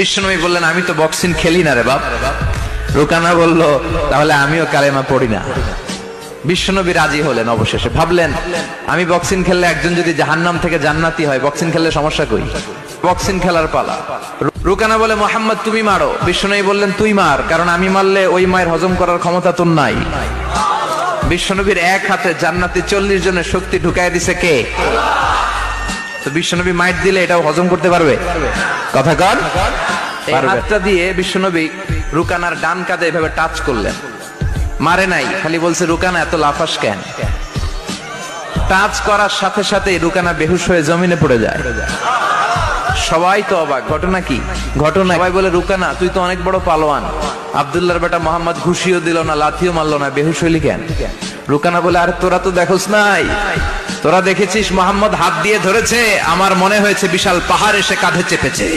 বিশ্বনবী বললেন, আমি তো বক্সিং খেলি না রে বাপ। রুকানা বলল, তাহলে আমিও কালেমা পড়ি না। বিশ্বনবী রাজি হলেন। অবশেষে ভাবলেন, আমি বক্সিং খেললে একজন যদি জাহান্নাম থেকে জান্নাতি হয়, বক্সিং খেললে সমস্যা কই? বক্সিং খেলার পালা। রুকানা বলে, মোহাম্মদ তুমি মারো। বিশ্বনবী বললেন, তুই মার, কারণ আমি মারলে ওই মায়ের হজম করার ক্ষমতা তোর নাই। বিশ্বনবীর এক হাতে জান্নাতি 40 জনের শক্তি ঢুকায় দিছে কে? তো বিশ্বনবী মাইট দিলে এটাও হজম করতে পারবে? কথা কর। এই হাতটা দিয়ে বিশ্বনবী রুকানার ডান কাঁধে এভাবে টাচ করলেন। মারে নাই, খালি বলছে, রুকানা এত লাফাস কেন? টাচ করার সাথে সাথে রুকানা বেহুশ হয়ে জমিনে পড়ে যায়। সবাই তো অবাক। ঘটনা কি? ঘটনা সবাই বলে, রুকানা তুই তো অনেক বড় পালোয়ান, আব্দুল্লাহর বেটা মোহাম্মদ ঘুষিও দিল না, লাথিও মারলো না, বেহুশ হইলি কেন? রুকানা বলে, আরে তোরা তো দেখোস নাই, তোরা দেখেছিস মোহাম্মদ হাত দিয়ে ধরেছে, আমার মনে হয়েছে বিশাল পাহাড় এসে কাঁধে চেপেছে।